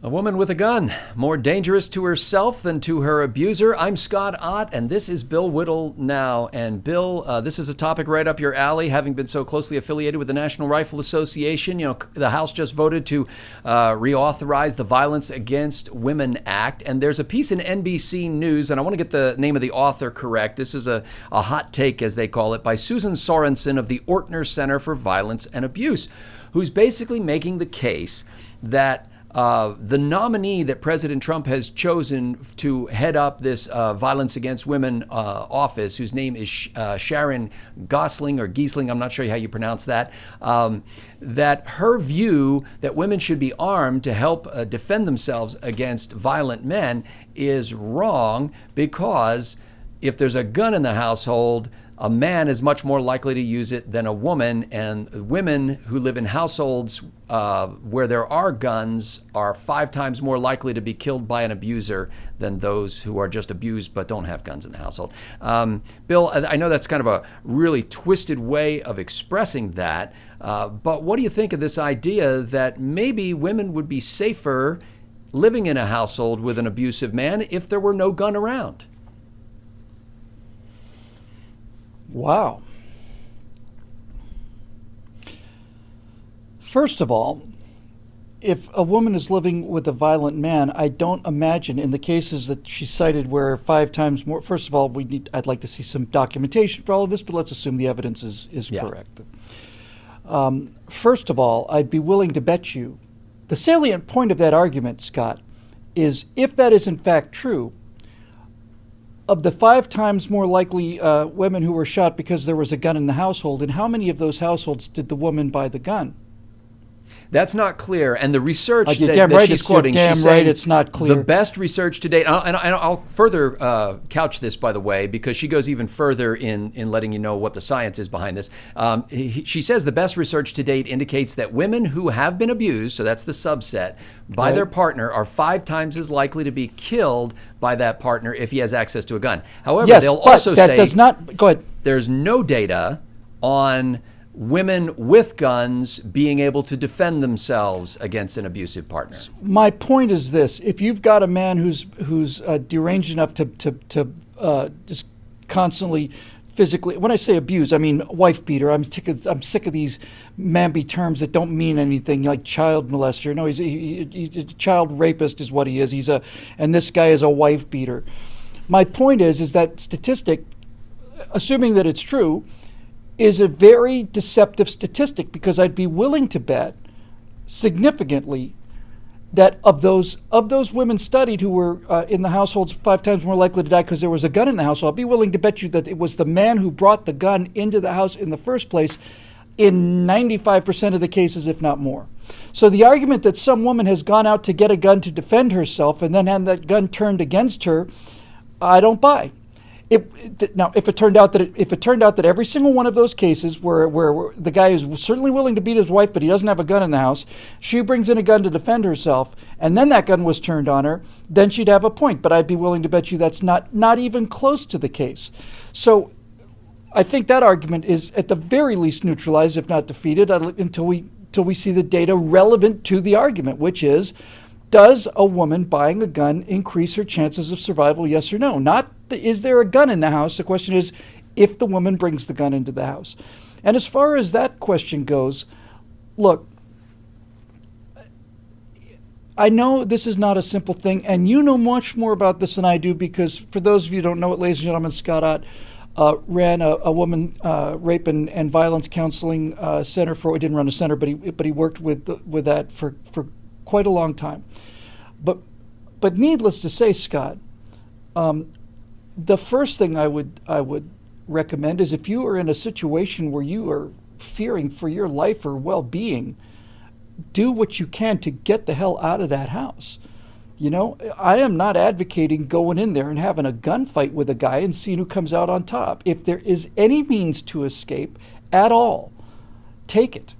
A woman with a gun, more dangerous to herself than to her abuser. I'm Scott Ott, and this is Bill Whittle Now. And Bill, this is a topic right up your alley, having been so closely affiliated with the National Rifle Association. You know, the House just voted to reauthorize the Violence Against Women Act. And there's a piece in NBC News, and I want to get the name of the author correct. This is a hot take, as they call it, by Susan Sorensen of the Ortner Center for Violence and Abuse, who's basically making the case that the nominee that President Trump has chosen to head up this violence against women office, whose name is Sharon Gosling or Giesling, I'm not sure how you pronounce that, that her view that women should be armed to help defend themselves against violent men is wrong, because if there's a gun in the household, a man is much more likely to use it than a woman, and women who live in households where there are guns are 5 times more likely to be killed by an abuser than those who are just abused but don't have guns in the household. Bill, I know that's kind of a really twisted way of expressing that, but what do you think of this idea that maybe women would be safer living in a household with an abusive man if there were no gun around? Wow. First of all, if a woman is living with a violent man, I don't imagine in the cases that she cited where 5 times more. First of all, I'd like to see some documentation for all of this, but let's assume the evidence is correct. First of all, I'd be willing to bet you the salient point of that argument, Scott, is if that is in fact true, of the 5 times more likely women who were shot because there was a gun in the household, in how many of those households did the woman buy the gun? That's not clear. And the research that she's quoting, you're damn she's right saying it's not clear. The best research to date, and I'll further couch this, by the way, because she goes even further in letting you know what the science is behind this. She says the best research to date indicates that women who have been abused, so that's the subset, by their partner are 5 times as likely to be killed by that partner if he has access to a gun. However, yes, they'll but also that say does not, go ahead. There's no data on women with guns being able to defend themselves against an abusive partner. My point is this: if you've got a man who's deranged enough to just constantly physically, when I say abuse, I mean wife beater. I'm sick of these mamby terms that don't mean anything, like child molester. No, he's a child rapist is what he is. And this guy is a wife beater. My point is that statistic, assuming that it's true, is a very deceptive statistic, because I'd be willing to bet significantly that of those women studied who were in the households 5 times more likely to die because there was a gun in the house, I'll be willing to bet you that it was the man who brought the gun into the house in the first place in 95% of the cases, if not more. So the argument that some woman has gone out to get a gun to defend herself and then had that gun turned against her, I don't buy. If it turned out that every single one of those cases where the guy is certainly willing to beat his wife but he doesn't have a gun in the house, she brings in a gun to defend herself, and then that gun was turned on her, then she'd have a point. But I'd be willing to bet you that's not even close to the case. So I think that argument is at the very least neutralized, if not defeated, until we see the data relevant to the argument, which is, does a woman buying a gun increase her chances of survival, yes or no? Not is there a gun in the house? The question is if the woman brings the gun into the house. And as far as that question goes, look, I know this is not a simple thing, and you know much more about this than I do, because for those of you who don't know it, ladies and gentlemen, Scott Ott ran a woman rape and violence counseling center for. He didn't run a center, but he worked with that for quite a long time. But needless to say, Scott, the first thing I would recommend is, if you are in a situation where you are fearing for your life or well-being, do what you can to get the hell out of that house. You know, I am not advocating going in there and having a gunfight with a guy and seeing who comes out on top. If there is any means to escape at all, take it.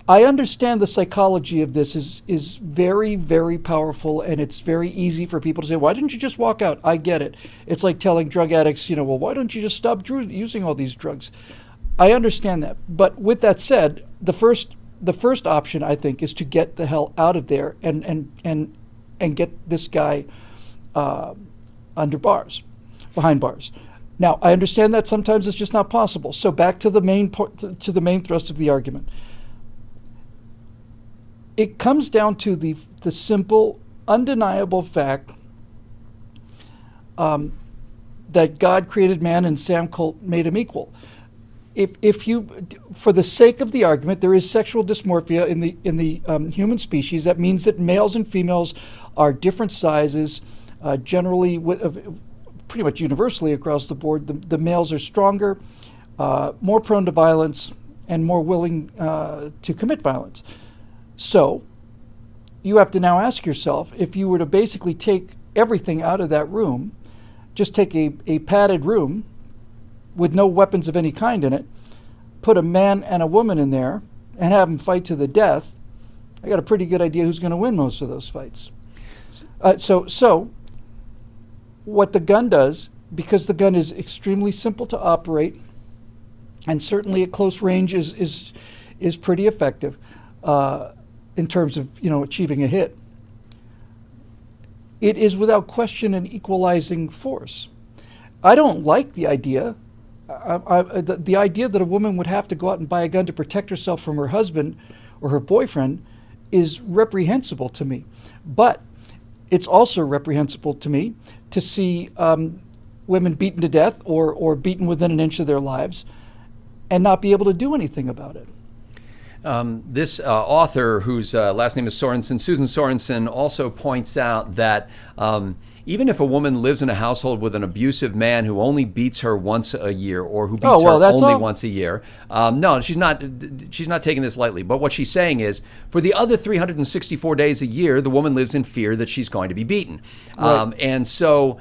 I understand the psychology of this is very, very powerful, and it's very easy for people to say, why didn't you just walk out? I get it. It's like telling drug addicts, well, why don't you just stop using all these drugs? I understand that. But with that said, the first the first option, I think, is to get the hell out of there and get this guy under bars, behind bars. Now, I understand that sometimes it's just not possible. So back to the main thrust of the argument. It comes down to the simple, undeniable fact that God created man and Sam Colt made him equal. If you, for the sake of the argument, there is sexual dysmorphia in the human species. That means that males and females are different sizes, generally, pretty much universally across the board. The males are stronger, more prone to violence, and more willing to commit violence. So you have to now ask yourself, if you were to basically take everything out of that room, just take a padded room with no weapons of any kind in it, put a man and a woman in there, and have them fight to the death, I got a pretty good idea who's going to win most of those fights. So what the gun does, because the gun is extremely simple to operate, and certainly at close range is pretty effective in terms of achieving a hit. It is without question an equalizing force. I don't like the idea. The idea that a woman would have to go out and buy a gun to protect herself from her husband or her boyfriend is reprehensible to me. But it's also reprehensible to me to see women beaten to death or beaten within an inch of their lives and not be able to do anything about it. This author, whose last name is Sorensen, Susan Sorensen, also points out that even if a woman lives in a household with an abusive man who only beats her once a year, or who beats her only once a year, no, she's not taking this lightly. But what she's saying is, for the other 364 days a year, the woman lives in fear that she's going to be beaten. Right. And so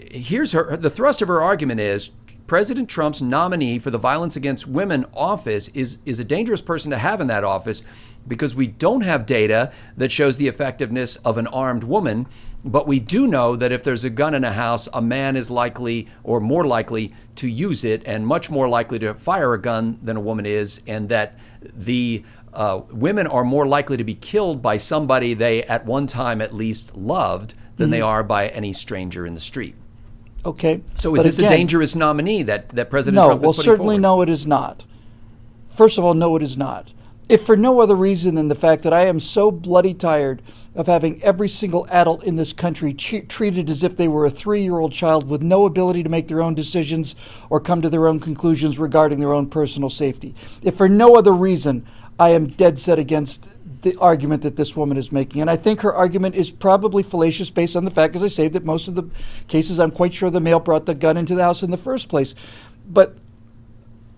here's the thrust of her argument is, President Trump's nominee for the Violence Against Women office is a dangerous person to have in that office, because we don't have data that shows the effectiveness of an armed woman, but we do know that if there's a gun in a house, a man is likely or more likely to use it, and much more likely to fire a gun than a woman is, and that the women are more likely to be killed by somebody they at one time at least loved than they are by any stranger in the street. Okay. So is this a dangerous nominee that President Trump is putting forward? No, well, certainly no, it is not. First of all, no, it is not. If for no other reason than the fact that I am so bloody tired of having every single adult in this country treated as if they were a 3-year-old child with no ability to make their own decisions or come to their own conclusions regarding their own personal safety. If for no other reason, I am dead set against the argument that this woman is making. And I think her argument is probably fallacious based on the fact, as I say, that most of the cases, I'm quite sure the male brought the gun into the house in the first place. But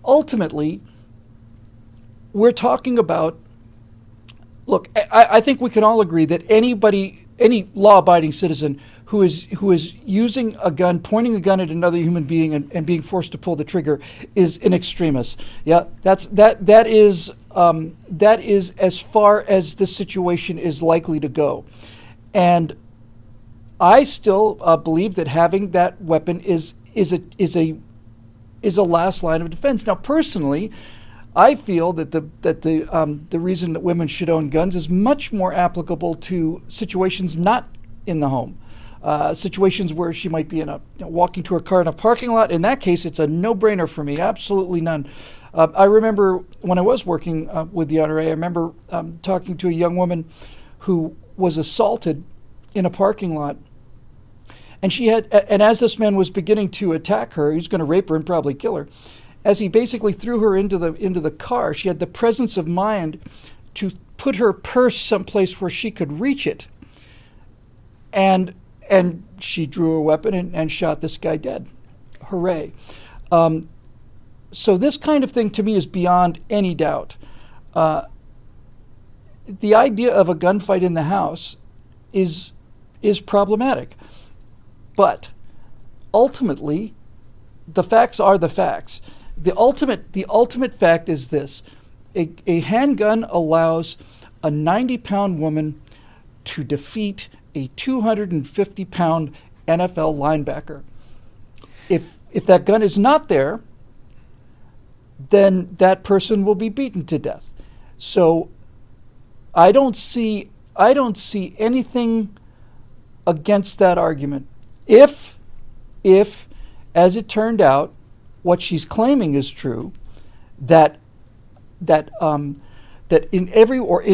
ultimately, we're talking about, look, I think we can all agree that any law-abiding citizen who is using a gun, pointing a gun at another human being and being forced to pull the trigger is an extremist. Yeah, that is as far as this situation is likely to go. And I still believe that having that weapon is a last line of defense. Now, personally, I feel that the reason that women should own guns is much more applicable to situations not in the home. Situations where she might be walking to her car in a parking lot. In that case, it's a no-brainer for me. Absolutely none. I remember when I was working with the NRA, I remember talking to a young woman who was assaulted in a parking lot. And as this man was beginning to attack her, he was going to rape her and probably kill her. As he basically threw her into the car, she had the presence of mind to put her purse someplace where she could reach it. And she drew a weapon and shot this guy dead. Hooray. So this kind of thing to me is beyond any doubt. The idea of a gunfight in the house is problematic. But ultimately, the facts are the facts. The ultimate fact is this. A handgun allows a 90-pound woman to defeat a 250-pound NFL linebacker. If that gun is not there, then that person will be beaten to death. So I don't see anything against that argument. If, as it turned out, what she's claiming is true, that in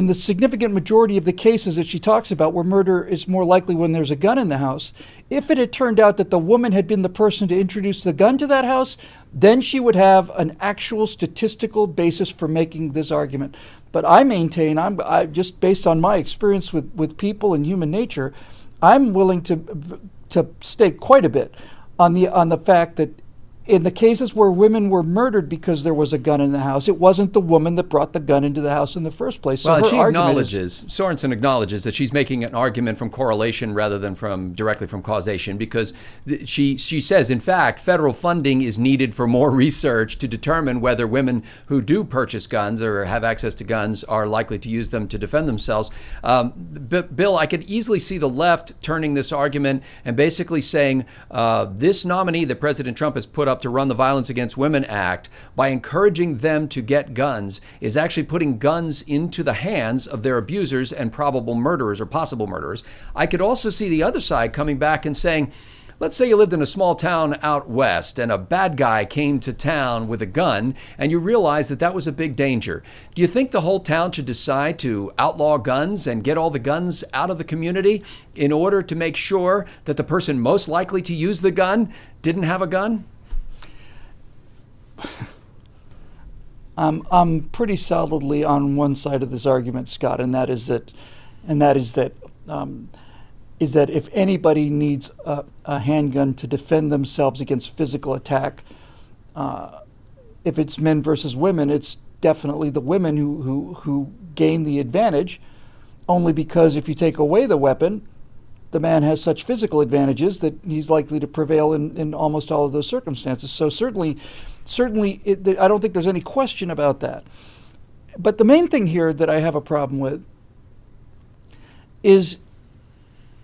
the significant majority of the cases that she talks about where murder is more likely when there's a gun in the house, if it had turned out that the woman had been the person to introduce the gun to that house, then she would have an actual statistical basis for making this argument. But I maintain, I just based on my experience with people and human nature, I'm willing to stake quite a bit on the fact that in the cases where women were murdered because there was a gun in the house, it wasn't the woman that brought the gun into the house in the first place. So well, and she acknowledges, Sorensen acknowledges that she's making an argument from correlation rather than directly from causation, because she says, in fact, federal funding is needed for more research to determine whether women who do purchase guns or have access to guns are likely to use them to defend themselves. Bill, I could easily see the left turning this argument and basically saying this nominee that President Trump has put up to run the Violence Against Women Act, by encouraging them to get guns, is actually putting guns into the hands of their abusers and probable murderers or possible murderers. I could also see the other side coming back and saying, let's say you lived in a small town out west and a bad guy came to town with a gun and you realized that was a big danger. Do you think the whole town should decide to outlaw guns and get all the guns out of the community in order to make sure that the person most likely to use the gun didn't have a gun? I'm pretty solidly on one side of this argument, Scott, and that is that if anybody needs a handgun to defend themselves against physical attack, if it's men versus women, it's definitely the women who gain the advantage, only because if you take away the weapon, the man has such physical advantages that he's likely to prevail in almost all of those circumstances. So certainly, I don't think there's any question about that. But the main thing here that I have a problem with is,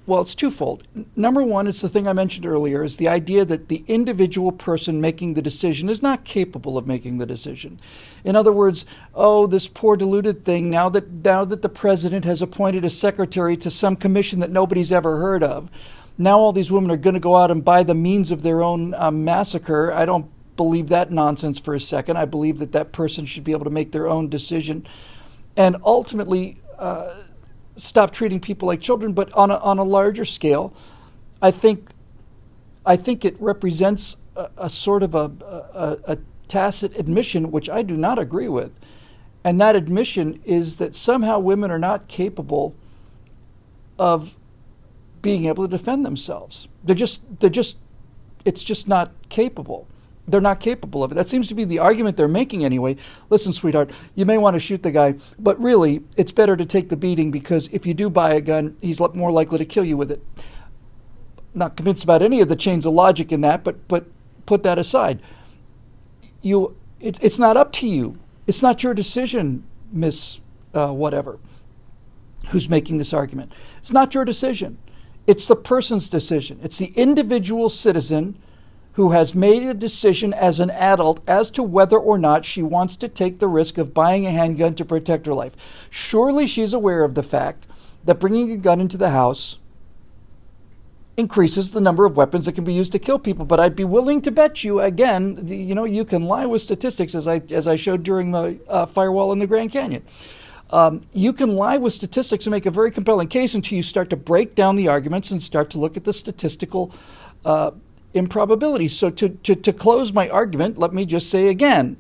well, it's twofold. Number one, it's the thing I mentioned earlier, is the idea that the individual person making the decision is not capable of making the decision. In other words, this poor deluded thing, now that the president has appointed a secretary to some commission that nobody's ever heard of, now all these women are going to go out and buy the means of their own massacre. I don't believe that nonsense for a second. I believe that person should be able to make their own decision and ultimately stop treating people like children. But on a larger scale, I think it represents a sort of a tacit admission, which I do not agree with. And that admission is that somehow women are not capable of being able to defend themselves. It's just not capable. They're not capable of it. That seems to be the argument they're making anyway. Listen, sweetheart, you may want to shoot the guy, but really, it's better to take the beating, because if you do buy a gun, he's more likely to kill you with it. Not convinced about any of the chains of logic in that, but put that aside. It's not up to you. It's not your decision, Miss whatever, who's making this argument. It's not your decision. It's the person's decision. It's the individual citizen who has made a decision as an adult as to whether or not she wants to take the risk of buying a handgun to protect her life. Surely she's aware of the fact that bringing a gun into the house increases the number of weapons that can be used to kill people. But I'd be willing to bet you, again, you can lie with statistics, as I showed during the firewall in the Grand Canyon. You can lie with statistics and make a very compelling case until you start to break down the arguments and start to look at the statistical improbability. So to close my argument, let me just say again,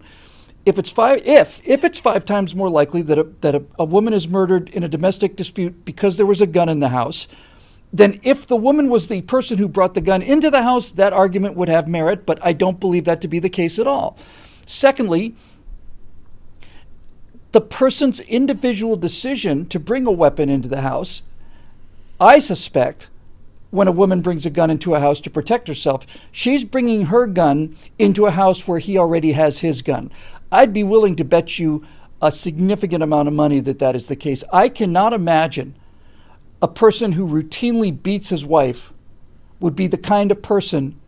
if it's five times more likely that a woman is murdered in a domestic dispute because there was a gun in the house, then if the woman was the person who brought the gun into the house, that argument would have merit, but I don't believe that to be the case at all. Secondly, the person's individual decision to bring a weapon into the house, I suspect, when a woman brings a gun into a house to protect herself, she's bringing her gun into a house where he already has his gun. I'd be willing to bet you a significant amount of money that is the case. I cannot imagine a person who routinely beats his wife would be the kind of person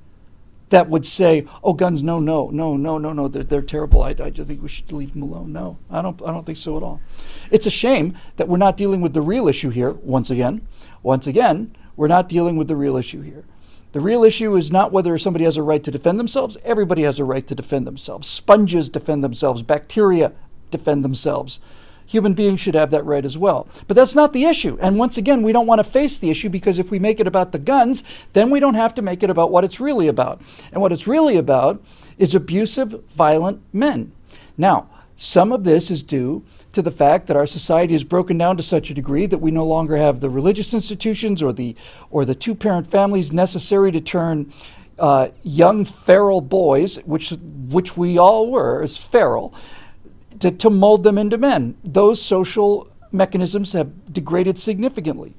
that would say, "Oh, guns, no, no, no, no, no, no, they're terrible. I just think we should leave them alone." No, I don't think so at all. It's a shame that we're not dealing with the real issue here. Once again, we're not dealing with the real issue here. The real issue is not whether somebody has a right to defend themselves. Everybody has a right to defend themselves. Sponges defend themselves. Bacteria defend themselves. Human beings should have that right as well. But that's not the issue. And once again, we don't want to face the issue, because if we make it about the guns, then we don't have to make it about what it's really about. And what it's really about is abusive, violent men. Now, some of this is due to the fact that our society is broken down to such a degree that we no longer have the religious institutions or the two-parent families necessary to turn young feral boys, which we all were as feral, to mold them into men. Those social mechanisms have degraded significantly.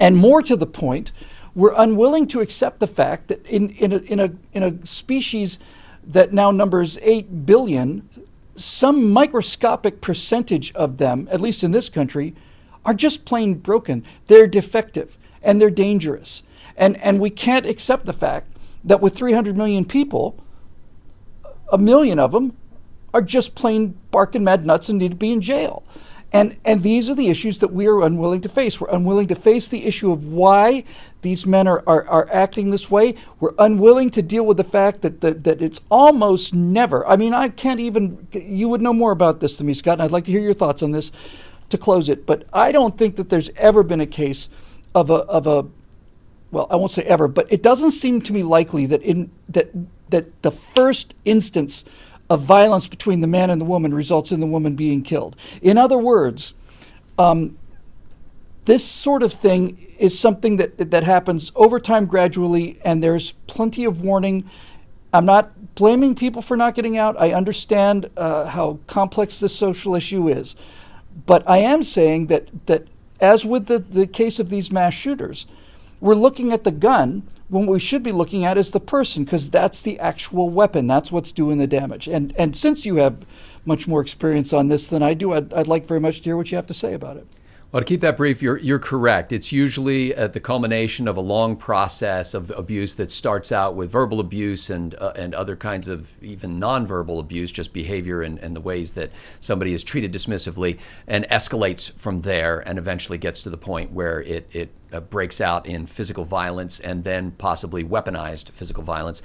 And more to the point, we're unwilling to accept the fact that in a species that now numbers 8 billion, some microscopic percentage of them, at least in this country, are just plain broken. They're defective and they're dangerous. And we can't accept the fact that with 300 million people, 1 million of them are just plain barking mad nuts and need to be in jail. And these are the issues that we are unwilling to face. We're unwilling to face the issue of why these men are acting this way. We're unwilling to deal with the fact that it's almost never, I mean, I can't even, you would know more about this than me, Scott, and I'd like to hear your thoughts on this to close it. But I don't think that there's ever been a case of a well, I won't say ever, but it doesn't seem to me likely that the first instance of violence between the man and the woman results in the woman being killed. In other words, this sort of thing is something that happens over time gradually, and there's plenty of warning. I'm not blaming people for not getting out. I understand how complex this social issue is. But I am saying that as with the case of these mass shooters, we're looking at the gun when what we should be looking at is the person, because that's the actual weapon. That's what's doing the damage. And since you have much more experience on this than I do, I'd like very much to hear what you have to say about it. Well, to keep that brief, you're correct. It's usually at the culmination of a long process of abuse that starts out with verbal abuse and other kinds of even nonverbal abuse, just behavior and the ways that somebody is treated dismissively, and escalates from there and eventually gets to the point where it breaks out in physical violence and then possibly weaponized physical violence.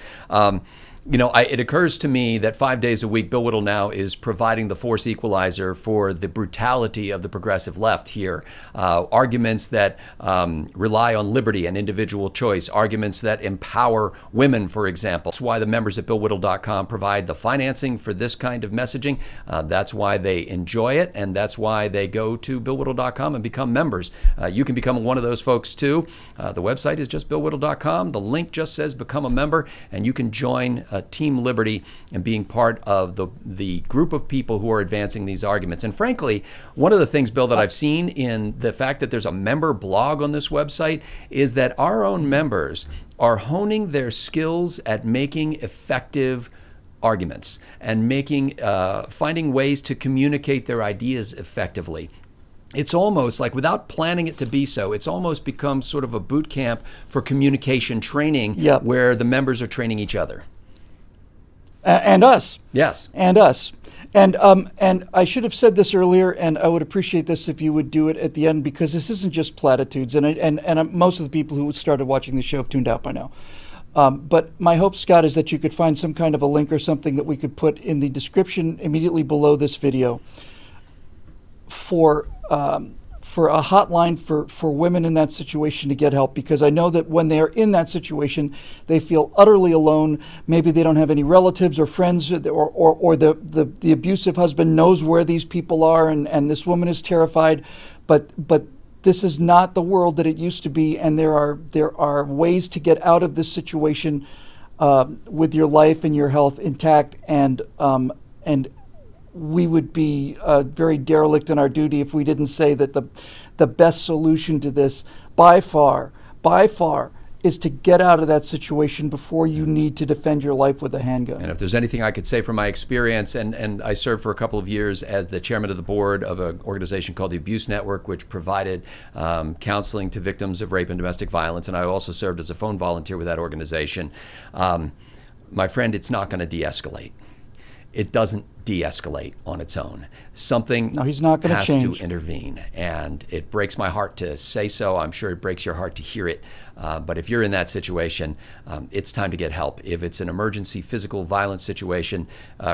It occurs to me that 5 days a week, Bill Whittle now is providing the force equalizer for the brutality of the progressive left here. Arguments that rely on liberty and individual choice, arguments that empower women, for example. That's why the members at BillWhittle.com provide the financing for this kind of messaging. That's why they enjoy it, and that's why they go to BillWhittle.com and become members. You can become one of those folks too. The website is just BillWhittle.com. The link just says become a member, and you can join Team Liberty and being part of the group of people who are advancing these arguments. And frankly, one of the things, Bill, that I've seen in the fact that there's a member blog on this website is that our own members are honing their skills at making effective arguments and finding ways to communicate their ideas effectively. It's almost like, without planning it to be so, it's almost become sort of a boot camp for communication training. Yep. Where the members are training each other. And us. Yes. And us. And I should have said this earlier, and I would appreciate this if you would do it at the end, because this isn't just platitudes. And most of the people who started watching the show have tuned out by now. But my hope, Scott, is that you could find some kind of a link or something that we could put in the description immediately below this video for a hotline for women in that situation to get help, because I know that when they are in that situation, they feel utterly alone. Maybe they don't have any relatives or friends, or the abusive husband knows where these people are, and this woman is terrified. But this is not the world that it used to be, and there are ways to get out of this situation with your life and your health intact, and we would be very derelict in our duty if we didn't say that the best solution to this, by far, is to get out of that situation before you need to defend your life with a handgun. And if there's anything I could say from my experience, and I served for a couple of years as the chairman of the board of an organization called the Abuse Network, which provided counseling to victims of rape and domestic violence, and I also served as a phone volunteer with that organization. My friend, it's not going to de-escalate. It doesn't de-escalate on its own. Something No, he's not gonna has change. to intervene, and it breaks my heart to say so. I'm sure it breaks your heart to hear it. But if you're in that situation, it's time to get help. If it's an emergency physical violence situation,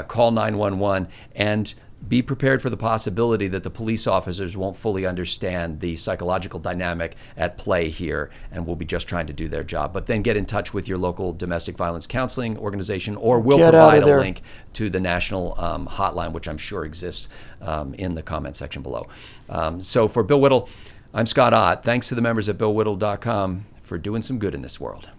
call 911 and be prepared for the possibility that the police officers won't fully understand the psychological dynamic at play here and will be just trying to do their job. But then get in touch with your local domestic violence counseling organization, or we'll Get out of provide a there. link to the national hotline, which I'm sure exists in the comment section below. So for Bill Whittle, I'm Scott Ott. Thanks to the members at BillWhittle.com for doing some good in this world.